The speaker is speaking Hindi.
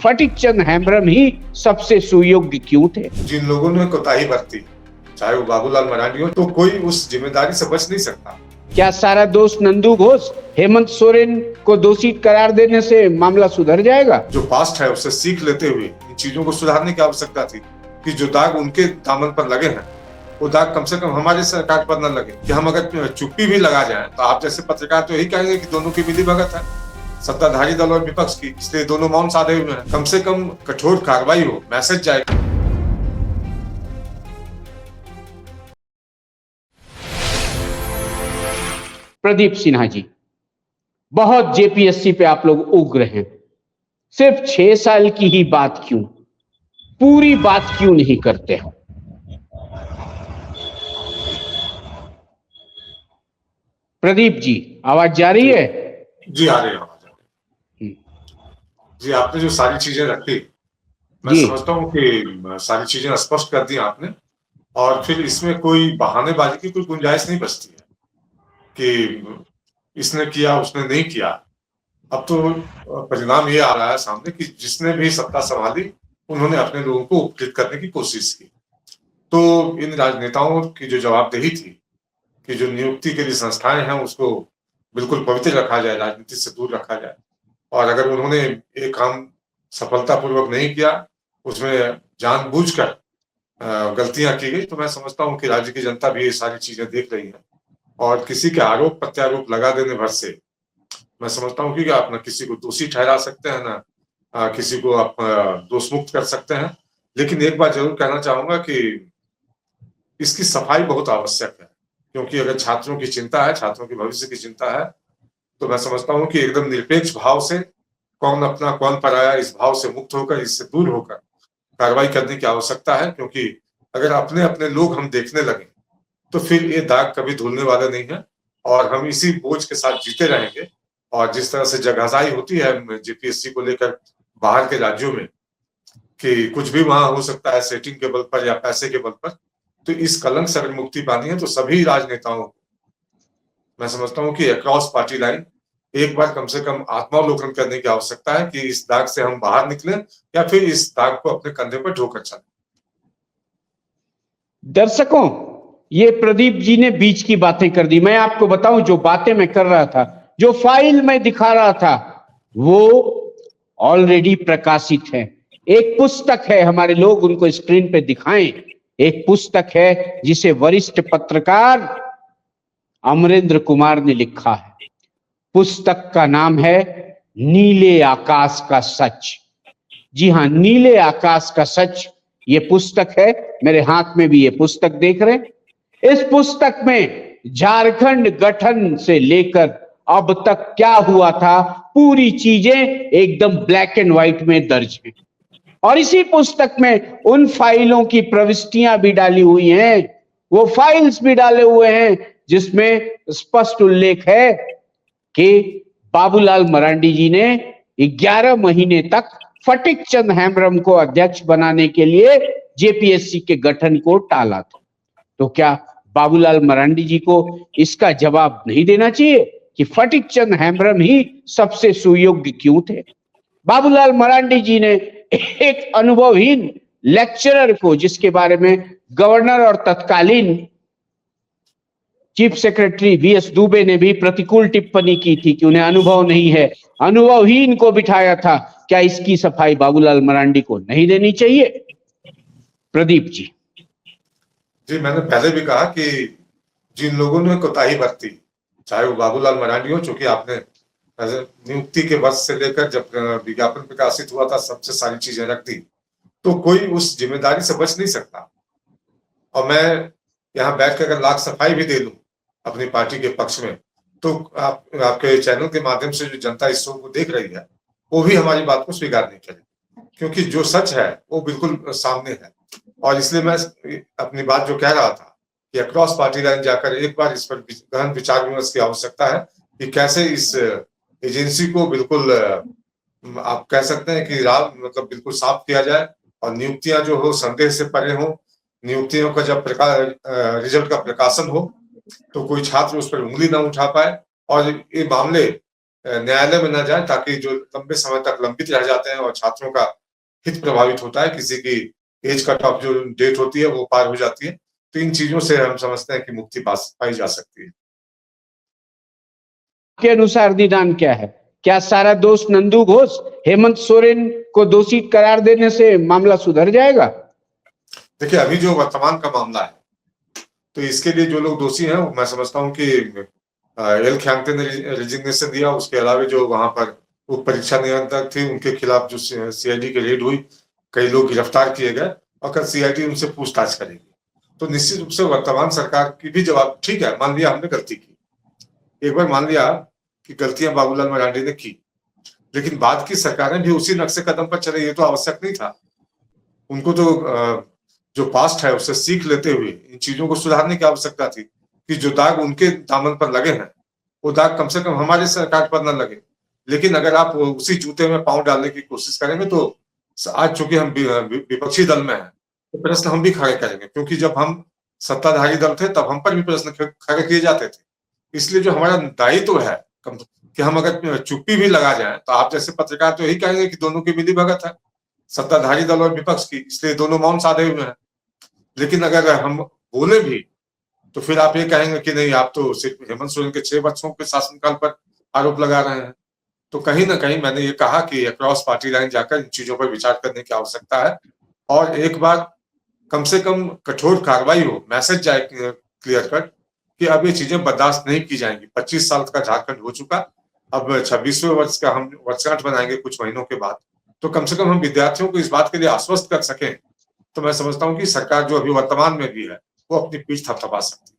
फटिक चंद हेम्ब्रम ही सबसे सुयोग्य क्यों थे? जिन लोगों ने कोताही बरती, चाहे वो बाबूलाल मरांडी हो, तो कोई उस जिम्मेदारी से बच नहीं सकता। क्या सारा दोष नंदू घोष, हेमंत सोरेन को दोषी करार देने से मामला सुधर जाएगा? जो पास्ट है उससे सीख लेते हुए इन चीजों को सुधारने की आवश्यकता थी कि जो दाग उनके दामन पर लगे हैं वो दाग कम से कम हमारे सरकार पर न लगे। कि हम अगर चुप्पी भी लगा जाए तो आप जैसे पत्रकार तो यही कहेंगे कि दोनों की मिलीभगत है, सत्ताधारी दल और विपक्ष की, इसलिए दोनों मौन साधे हुए हैं। कम से कम कठोर कार्रवाई हो, मैसेज जाए। प्रदीप सिन्हा जी, बहुत जेपीएससी पे आप लोग उग्र हैं। सिर्फ 6 साल की ही बात क्यों, पूरी बात क्यों नहीं करते हो? प्रदीप जी, आवाज जा रही है? जी आ रही है आवाज। जी आपने जो सारी चीजें रखी, मैं जी। समझता हूँ कि सारी चीजें स्पष्ट कर दी आपने, और फिर इसमें कोई बहानेबाजी की कोई गुंजाइश नहीं बचती है कि इसने किया उसने नहीं किया। अब तो परिणाम ये आ रहा है सामने कि जिसने भी सत्ता संभाली उन्होंने अपने लोगों को उपकृत करने की कोशिश की। तो इन राजनेताओं की जो जवाबदेही थी कि जो नियुक्ति के लिए संस्थाएं हैं उसको बिल्कुल पवित्र रखा जाए, राजनीति से दूर रखा जाए, और अगर उन्होंने एक काम सफलतापूर्वक नहीं किया, उसमें जानबूझकर गलतियां की गई, तो मैं समझता हूं कि राज्य की जनता भी ये सारी चीजें देख रही है, और किसी के आरोप प्रत्यारोप लगा देने भर से मैं समझता हूँ कि आप न किसी को दोषी ठहरा सकते हैं, न किसी को आप दोष मुक्त कर सकते हैं। लेकिन एक बात जरूर कहना चाहूंगा कि इसकी सफाई बहुत आवश्यक है, क्योंकि अगर छात्रों की चिंता है, छात्रों के भविष्य की चिंता है, तो मैं समझता हूँ कि एकदम निरपेक्ष भाव से, कौन अपना कौन पराया, इस भाव से मुक्त होकर, इससे दूर होकर कार्रवाई करने की आवश्यकता है। क्योंकि अगर अपने अपने लोग हम देखने लगे तो फिर ये दाग कभी धुलने वाला नहीं है, और हम इसी बोझ के साथ जीते रहेंगे। और जिस तरह से जगहजाई होती है जेपीएससी को लेकर बाहर के राज्यों में कि कुछ भी वहां हो सकता है सेटिंग के बल पर या पैसे के बल पर, तो इस कलंक से अगर मुक्ति पानी है तो सभी राजनेताओं को, मैं समझता हूँ कि अक्रॉस पार्टी लाइन एक बार कम से कम आत्मावलोकन करने की आवश्यकता है कि इस दाग से हम बाहर निकलें या फिर इस दाग को अपने कंधे पर ढोकर चलें। दर्शकों, ये प्रदीप जी ने बीच की बातें कर दी। मैं आपको बताऊं, जो बातें मैं कर रहा था, जो फाइल मैं दिखा रहा था, वो ऑलरेडी प्रकाशित है। एक पुस्तक है, हमारे लोग उनको स्क्रीन पे दिखाएं। एक पुस्तक है जिसे वरिष्ठ पत्रकार अमरेंद्र कुमार ने लिखा है। पुस्तक का नाम है नीले आकाश का सच। जी हां, नीले आकाश का सच ये पुस्तक है। मेरे हाथ में भी ये पुस्तक देख रहे हैं। इस पुस्तक में झारखंड गठन से लेकर अब तक क्या हुआ था, पूरी चीजें एकदम ब्लैक एंड व्हाइट में दर्ज है। और इसी पुस्तक में उन फाइलों की प्रविष्टियां भी डाली हुई हैं, वो फाइल्स भी डाले हुए हैं जिसमें स्पष्ट उल्लेख है कि बाबूलाल मरांडी जी ने 11 महीने तक फटिक चंद हेम्ब्रम को अध्यक्ष बनाने के लिए जेपीएससी के गठन को टाला था। तो क्या बाबूलाल मरांडी जी को इसका जवाब नहीं देना चाहिए कि फटिक चंद हेम्ब्रम ही सबसे सुयोग्य क्यों थे? बाबूलाल मरांडी जी ने एक अनुभवहीन लेक्चरर को, जिसके बारे में गवर्नर और तत्कालीन चीफ सेक्रेटरी वीएस दुबे ने भी प्रतिकूल टिप्पणी की थी कि उन्हें अनुभव नहीं है, अनुभवहीन को बिठाया था। क्या इसकी सफाई बाबूलाल मरांडी को नहीं देनी चाहिए? प्रदीप जी। जी मैंने पहले भी कहा कि जिन लोगों ने कोताही बरती, चाहे वो बाबूलाल मरांडी हो, चूंकि आपने नियुक्ति के वर्ष से लेकर जब विज्ञापन प्रकाशित हुआ था सबसे सारी चीजें रख दी, तो कोई उस जिम्मेदारी से बच नहीं सकता। और मैं यहाँ बैठ कर अगर लाख सफाई भी दे लूं अपनी पार्टी के पक्ष में, तो आपके चैनल के माध्यम से जो जनता इस शो को देख रही है वो भी हमारी बात को स्वीकार नहीं करेगी, क्योंकि जो सच है वो बिल्कुल सामने है। और इसलिए मैं अपनी बात जो कह रहा था कि अक्रॉस पार्टी लाइन जाकर एक बार इस पर गहन विचार विमर्श की आवश्यकता है कि कैसे इस एजेंसी को बिल्कुल आप कह सकते हैं कि मतलब बिल्कुल साफ किया जाए, और नियुक्तियां जो हो संदेह से परे हो। नियुक्तियों का जब रिजल्ट का प्रकाशन हो तो कोई छात्र उस पर उंगली ना उठा पाए, और ये मामले न्यायालय में न जाए, ताकि जो लंबे समय तक लंबित रह जाते हैं और छात्रों का हित प्रभावित होता है, किसी की एज कट ऑफ जो डेट होती है वो पार हो जाती है, तो इन चीजों से हम समझते हैं कि मुक्ति पाई जा सकती है। के अनुसार निदान क्या है? क्या सारा दोष नंदू घोष, हेमंत सोरेन को दोषी करार देने से मामला सुधर जाएगा? देखिए, अभी जो वर्तमान का मामला है, तो इसके लिए जो लोग दोषी हैं, मैं समझता हूँ कि एल ख्यांगते ने रेजिग्नेशन दिया, उसके अलावा जो वहां पर वो परीक्षा नियंत्रक थे उनके खिलाफ जो सीआईडी की रेड हुई, कई लोग गिरफ्तार किए गए और कल सीआईडी उनसे पूछताछ करेगी। तो निश्चित रूप से वर्तमान सरकार की भी जवाब, ठीक है, मान लिया हमने गलती की, एक बार मान लिया कि गलतियां बाबूलाल मरांडी ने की, लेकिन बाद की सरकारें भी उसी नक्शे कदम पर चले, ये तो आवश्यक नहीं था। उनको तो जो पास्ट है उससे सीख लेते हुए इन चीजों को सुधारने की आवश्यकता थी, कि जो दाग उनके दामन पर लगे हैं वो दाग कम से कम हमारे सरकार पर न लगे। लेकिन अगर आप उसी जूते में पांव डालने की कोशिश करेंगे, तो आज चूंकि हम विपक्षी दल में हैं, तो प्रश्न हम भी खड़े करेंगे, क्योंकि जब हम सत्ताधारी दल थे तब हम पर भी प्रश्न खड़े किए जाते थे। इसलिए जो हमारा दायित्व है कि हम अगर चुप्पी भी लगा जाए, तो आप जैसे पत्रकार तो यही कहेंगे कि दोनों की मिली भगत है, सत्ताधारी दल और विपक्ष की, इसलिए दोनों मौन साधे हुए हैं। लेकिन अगर हम बोले भी तो फिर आप ये कहेंगे कि नहीं, आप तो सिर्फ हेमंत सोरेन के 6 वर्षों के शासनकाल पर आरोप लगा रहे हैं। तो कहीं ना कहीं मैंने ये कहा कि अक्रॉस पार्टी लाइन जाकर इन चीजों पर विचार करने की आवश्यकता है, और एक बार कम से कम कठोर कार्रवाई हो, मैसेज जाए क्लियर कट कि अब ये चीजें बर्दाश्त नहीं की जाएंगी। 25 साल का झारखंड हो चुका, अब 26वें वर्ष का हम वर्षगांठ बनाएंगे कुछ महीनों के बाद, तो कम से कम हम विद्यार्थियों को इस बात के लिए आश्वस्त कर सकें, तो मैं समझता हूं कि सरकार जो अभी वर्तमान में भी है वो अपनी पीठ थपथपा सकती है।